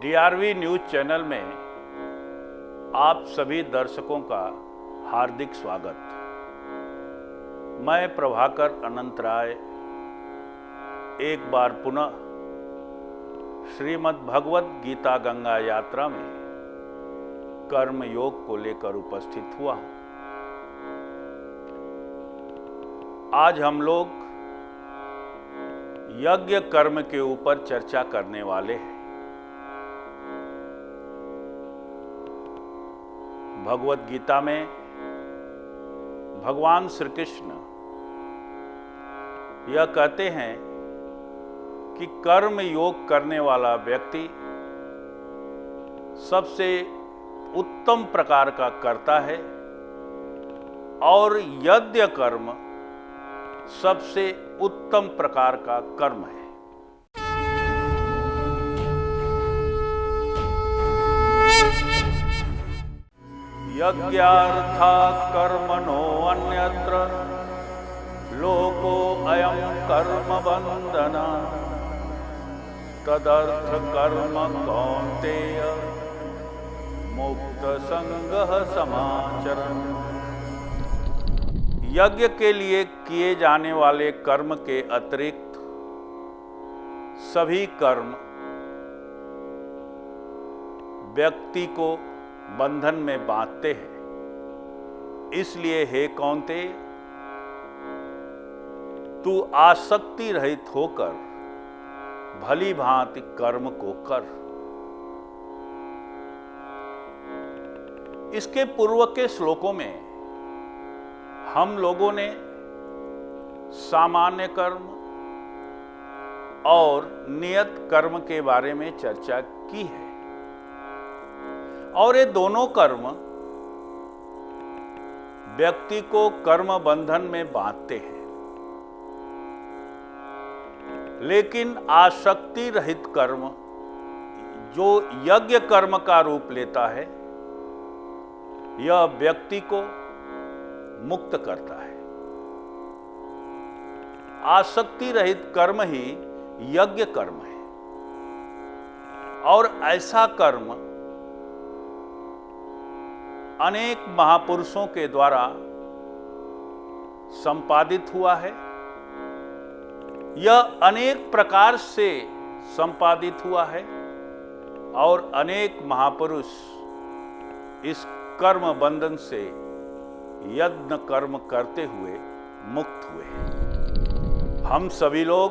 DRV news channel में आप सभी दर्शकों का हार्दिक स्वागत। मैं प्रभाकर अनंत राय एक बार पुनः श्रीमद् भगवत गीता गंगा यात्रा में कर्म योग को लेकर उपस्थित हुआ हूं। आज हम लोग यज्ञ कर्म के ऊपर चर्चा करने वाले हैं। भगवत गीता में भगवान श्री कृष्ण यह कहते हैं कि कर्म योग करने वाला व्यक्ति सबसे उत्तम प्रकार का कर्ता है और यज्ञ कर्म सबसे उत्तम प्रकार का कर्म है। यज्ञार्था कर्मणो अन्यत्र लोको अयं कर्म बंधन तदर्थ कर्म कौन्तेय मुक्त संगः समाचरन्। यज्ञ के लिए किए जाने वाले कर्म के अतिरिक्त सभी कर्म व्यक्ति को बंधन में बांधते हैं। इसलिए हे कौन्तेय, तू आसक्ति रहित होकर भली भांति कर्म को कर। इसके पूर्व के श्लोकों में हम लोगों ने सामान्य कर्म और नियत कर्म के बारे में चर्चा की है और ये दोनों कर्म व्यक्ति को कर्म बंधन में बांधते हैं। लेकिन आसक्ति रहित कर्म जो यज्ञ कर्म का रूप लेता है, यह व्यक्ति को मुक्त करता है। आसक्ति रहित कर्म ही यज्ञ कर्म है और ऐसा कर्म अनेक महापुरुषों के द्वारा संपादित हुआ है। यह अनेक प्रकार से संपादित हुआ है और अनेक महापुरुष इस कर्म बंधन से यज्ञ कर्म करते हुए मुक्त हुए हैं। हम सभी लोग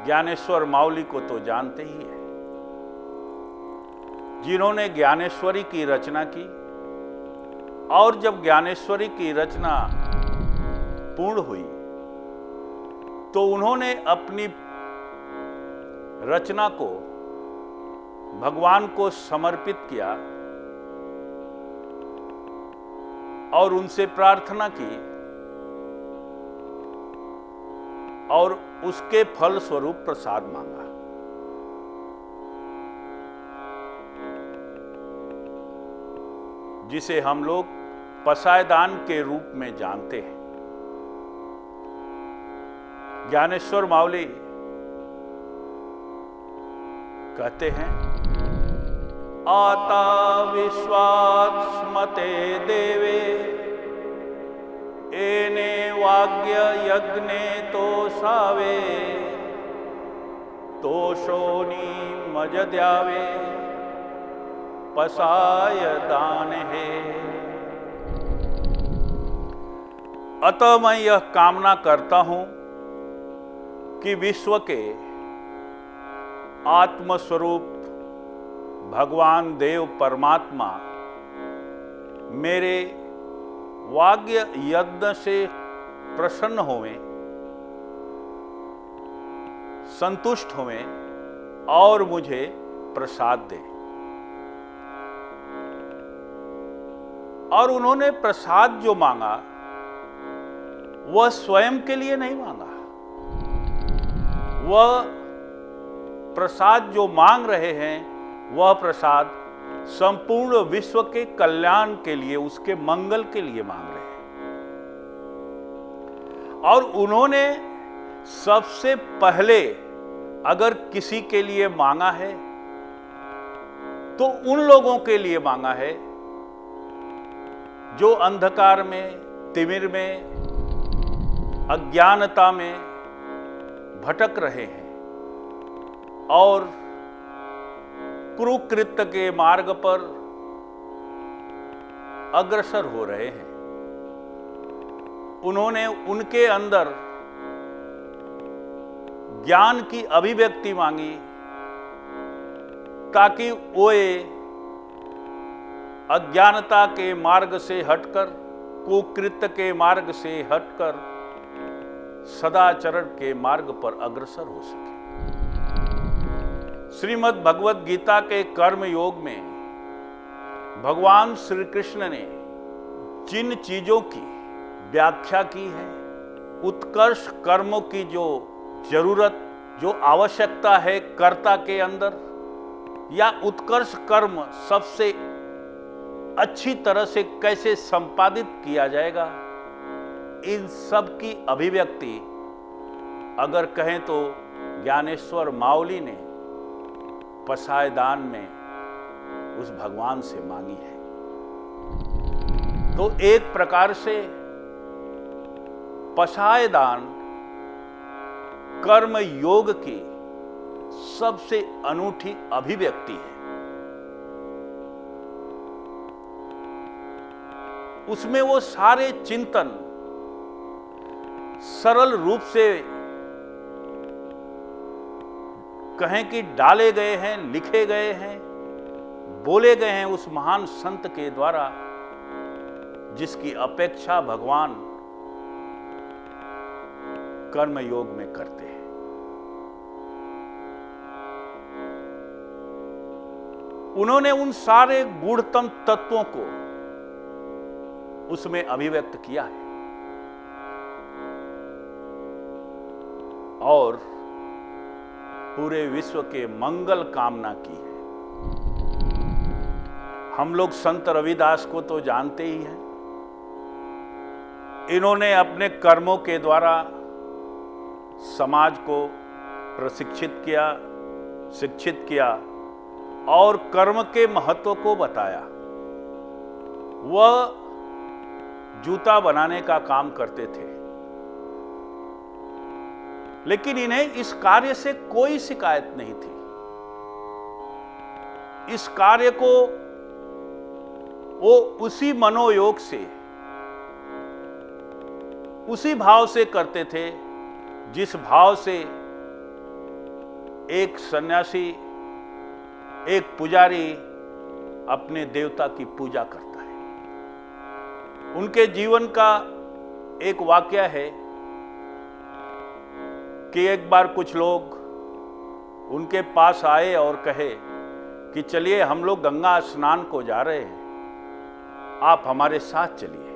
ज्ञानेश्वर माउली को तो जानते ही हैं, जिन्होंने ज्ञानेश्वरी की रचना की और जब ज्ञानेश्वरी की रचना पूर्ण हुई तो उन्होंने अपनी रचना को भगवान को समर्पित किया और उनसे प्रार्थना की और उसके फल स्वरूप प्रसाद मांगा। जिसे हम लोग पसायदान के रूप में जानते हैं। ज्ञानेश्वर माउली कहते हैं, आता विश्वात्मते देवे एने वाग्य यज्ञे तो सावे तोषोनी मजद्यावे पसाय दान है। अतः मैं यह कामना करता हूं कि विश्व के आत्मस्वरूप भगवान देव परमात्मा मेरे वाग्य यज्ञ से प्रसन्न होवें, संतुष्ट होवें और मुझे प्रसाद दें। और उन्होंने प्रसाद जो मांगा वह स्वयं के लिए नहीं मांगा। वह प्रसाद जो मांग रहे हैं वह प्रसाद संपूर्ण विश्व के कल्याण के लिए, उसके मंगल के लिए मांग रहे हैं। और उन्होंने सबसे पहले अगर किसी के लिए मांगा है तो उन लोगों के लिए मांगा है जो अंधकार में, तिमिर में, अज्ञानता में भटक रहे हैं और कुकृत्य के मार्ग पर अग्रसर हो रहे हैं। उन्होंने उनके अंदर ज्ञान की अभिव्यक्ति मांगी ताकि वे अज्ञानता के मार्ग से हटकर, कुकृत्य के मार्ग से हटकर सदाचरण के मार्ग पर अग्रसर हो सके। श्रीमद् भगवद गीता के कर्म योग में भगवान श्री कृष्ण ने जिन चीजों की व्याख्या की है, उत्कर्ष कर्मों की जो जरूरत, जो आवश्यकता है कर्ता के अंदर, या उत्कर्ष कर्म सबसे अच्छी तरह से कैसे संपादित किया जाएगा, इन सब की अभिव्यक्ति अगर कहें तो ज्ञानेश्वर मावली ने पसायदान में उस भगवान से मांगी है। तो एक प्रकार से पसायदान कर्म योग की सबसे अनूठी अभिव्यक्ति है। उसमें वो सारे चिंतन सरल रूप से कहें कि डाले गए हैं, लिखे गए हैं, बोले गए हैं उस महान संत के द्वारा जिसकी अपेक्षा भगवान कर्म योग में करते हैं। उन्होंने उन सारे गूढ़तम तत्वों को उसमें अभिव्यक्त किया है और पूरे विश्व के मंगल कामना की है। हम लोग संत रविदास को तो जानते ही हैं। इन्होंने अपने कर्मों के द्वारा समाज को प्रशिक्षित किया, शिक्षित किया और कर्म के महत्व को बताया। वह जूता बनाने का काम करते थे, लेकिन इन्हें इस कार्य से कोई शिकायत नहीं थी। इस कार्य को वो उसी मनोयोग से, उसी भाव से करते थे जिस भाव से एक सन्यासी, एक पुजारी अपने देवता की पूजा करता है। उनके जीवन का एक वाक्य है कि एक बार कुछ लोग उनके पास आए और कहे कि चलिए हम लोग गंगा स्नान को जा रहे हैं, आप हमारे साथ चलिए।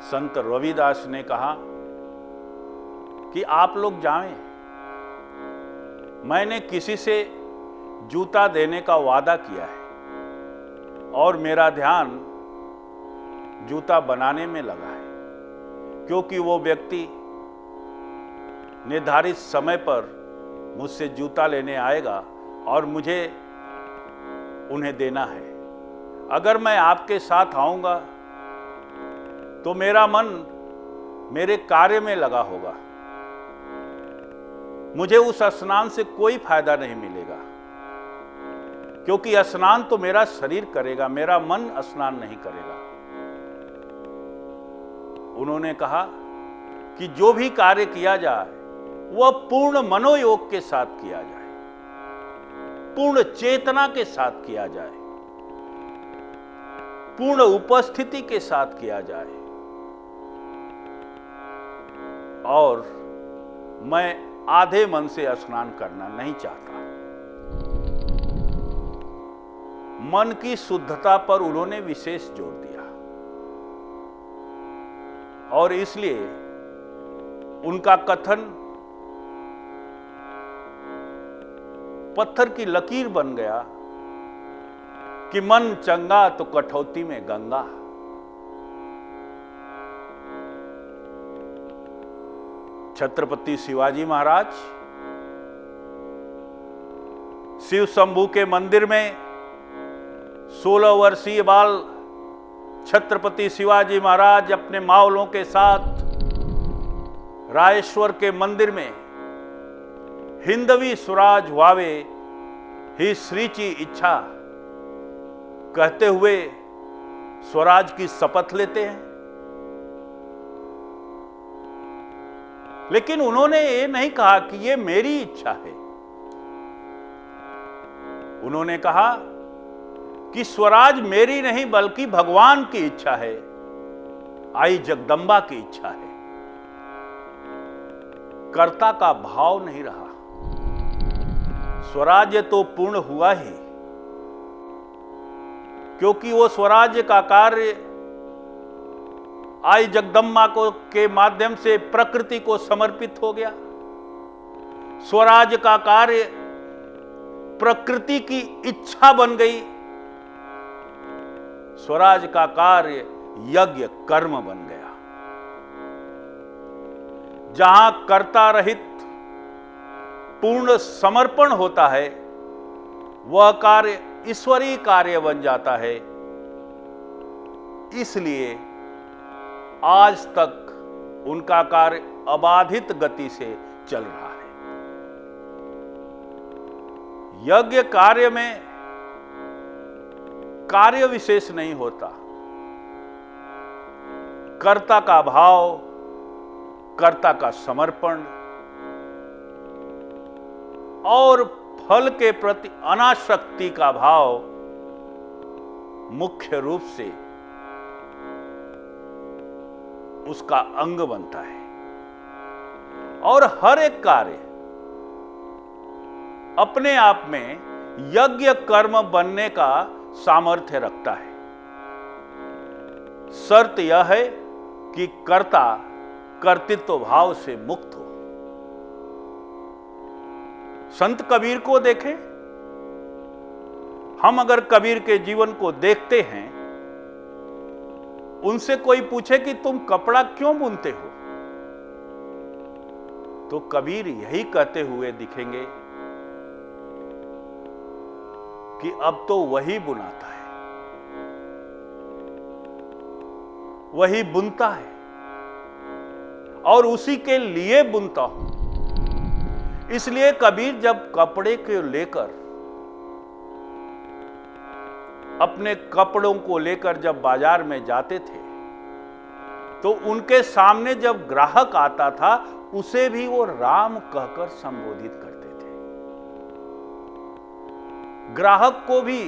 संत रविदास ने कहा कि आप लोग जाएं, मैंने किसी से जूता देने का वादा किया है और मेरा ध्यान जूता बनाने में लगा है, क्योंकि वो व्यक्ति निर्धारित समय पर मुझसे जूता लेने आएगा और मुझे उन्हें देना है। अगर मैं आपके साथ आऊंगा तो मेरा मन मेरे कार्य में लगा होगा, मुझे उस स्नान से कोई फायदा नहीं मिलेगा, क्योंकि स्नान तो मेरा शरीर करेगा, मेरा मन स्नान नहीं करेगा। उन्होंने कहा कि जो भी कार्य किया जाए वह पूर्ण मनोयोग के साथ किया जाए, पूर्ण चेतना के साथ किया जाए, पूर्ण उपस्थिति के साथ किया जाए। और मैं आधे मन से स्नान करना नहीं चाहता। मन की शुद्धता पर उन्होंने विशेष जोर दिया और इसलिए उनका कथन पत्थर की लकीर बन गया कि मन चंगा तो कठौती में गंगा। छत्रपति शिवाजी महाराज शिव शंभू के मंदिर में 16 वर्षीय बाल छत्रपति शिवाजी महाराज अपने मावलों के साथ रायेश्वर के मंदिर में हिंदवी स्वराज वावे ही श्रीची इच्छा कहते हुए स्वराज की शपथ लेते हैं। लेकिन उन्होंने ये नहीं कहा कि ये मेरी इच्छा है। उन्होंने कहा कि स्वराज मेरी नहीं बल्कि भगवान की इच्छा है, आई जगदम्बा की इच्छा है। कर्ता का भाव नहीं रहा। स्वराज्य तो पूर्ण हुआ ही, क्योंकि वो स्वराज्य का कार्य आई जगदम्बा को के माध्यम से प्रकृति को समर्पित हो गया। स्वराज्य का कार्य प्रकृति की इच्छा बन गई। स्वराज का कार्य यज्ञ कर्म बन गया। जहां कर्ता रहित पूर्ण समर्पण होता है, वह कार्य ईश्वरीय कार्य बन जाता है। इसलिए आज तक उनका कार्य अबाधित गति से चल रहा है। यज्ञ कार्य में कार्य विशेष नहीं होता। कर्ता का भाव, कर्ता का समर्पण और फल के प्रति अनासक्ति का भाव मुख्य रूप से उसका अंग बनता है। और हर एक कार्य अपने आप में यज्ञ कर्म बनने का सामर्थ्य रखता है। शर्त यह है कि कर्ता कर्तृत्व भाव से मुक्त हो। संत कबीर को देखें। हम अगर कबीर के जीवन को देखते हैं, उनसे कोई पूछे कि तुम कपड़ा क्यों बुनते हो, तो कबीर यही कहते हुए दिखेंगे कि अब तो वही बुनाता है, वही बुनता है और उसी के लिए बुनता हूं। इसलिए कबीर जब कपड़े को लेकर, अपने कपड़ों को लेकर जब बाजार में जाते थे, तो उनके सामने जब ग्राहक आता था, उसे भी वो राम कहकर संबोधित करते थे। ग्राहक को भी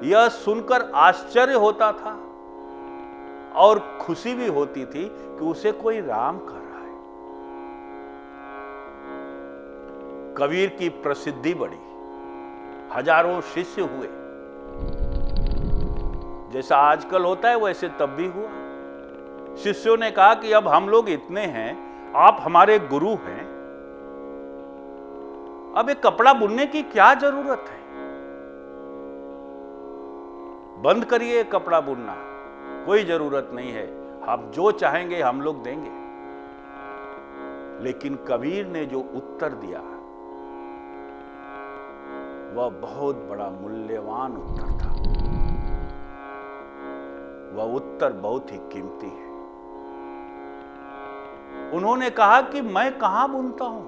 यह सुनकर आश्चर्य होता था और खुशी भी होती थी कि उसे कोई राम कह रहा है। कबीर की प्रसिद्धि बढ़ी, हजारों शिष्य हुए। जैसा आजकल होता है वैसे तब भी हुआ। शिष्यों ने कहा कि अब हम लोग इतने हैं, आप हमारे गुरु हैं, अब ये कपड़ा बुनने की क्या जरूरत है, बंद करिए कपड़ा बुनना, कोई जरूरत नहीं है, आप जो चाहेंगे हम लोग देंगे। लेकिन कबीर ने जो उत्तर दिया वह बहुत बड़ा मूल्यवान उत्तर था। वह उत्तर बहुत ही कीमती है। उन्होंने कहा कि मैं कहां बुनता हूं,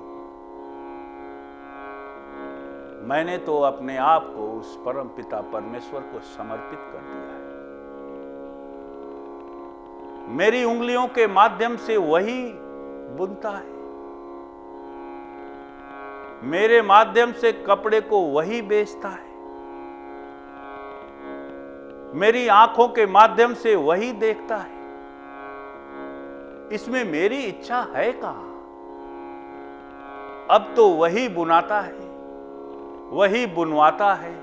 मैंने तो अपने आप को उस परम पिता परमेश्वर को समर्पित कर दिया है। मेरी उंगलियों के माध्यम से वही बुनता है, मेरे माध्यम से कपड़े को वही बेचता है, मेरी आंखों के माध्यम से वही देखता है। इसमें मेरी इच्छा है कहां? अब तो वही बुनाता है, वही बुनवाता है।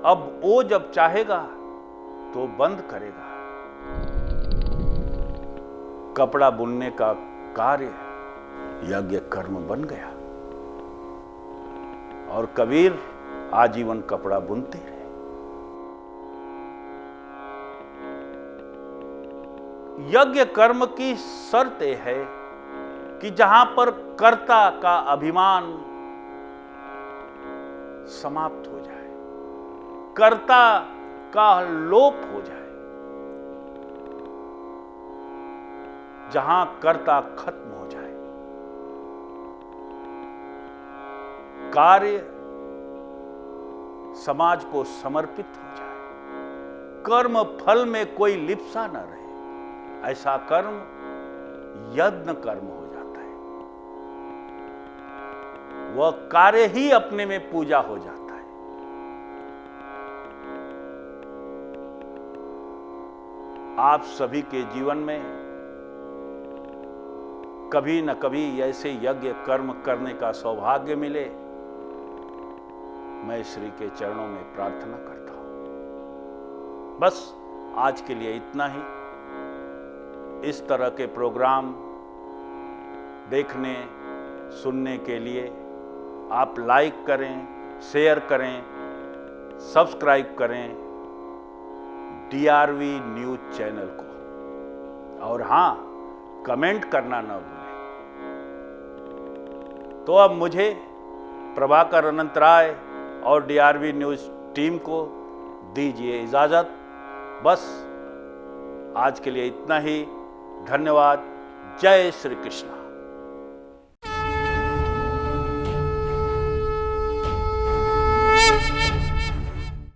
अब वो जब चाहेगा तो बंद करेगा। कपड़ा बुनने का कार्य यज्ञ कर्म बन गया और कबीर आजीवन कपड़ा बुनते रहे। यज्ञ कर्म की शर्त है कि जहां पर कर्ता का अभिमान समाप्त हो जाए, कर्ता का लोप हो जाए। जहां कर्ता खत्म हो जाए, कार्य समाज को समर्पित हो जाए, कर्म फल में कोई लिप्सा न रहे, ऐसा कर्म यज्ञ कर्म हो जाता है। वह कार्य ही अपने में पूजा हो जाता है। आप सभी के जीवन में कभी न कभी ऐसे यज्ञ कर्म करने का सौभाग्य मिले, मैं श्री के चरणों में प्रार्थना करता हूं। बस आज के लिए इतना ही। इस तरह के प्रोग्राम देखने सुनने के लिए आप लाइक करें, शेयर करें, सब्सक्राइब करें DRV न्यूज चैनल को, और हां, कमेंट करना न भूलें। तो अब मुझे, प्रभाकर अनंत राय और DRV न्यूज टीम को दीजिए इजाजत। बस आज के लिए इतना ही। धन्यवाद। जय श्री कृष्ण।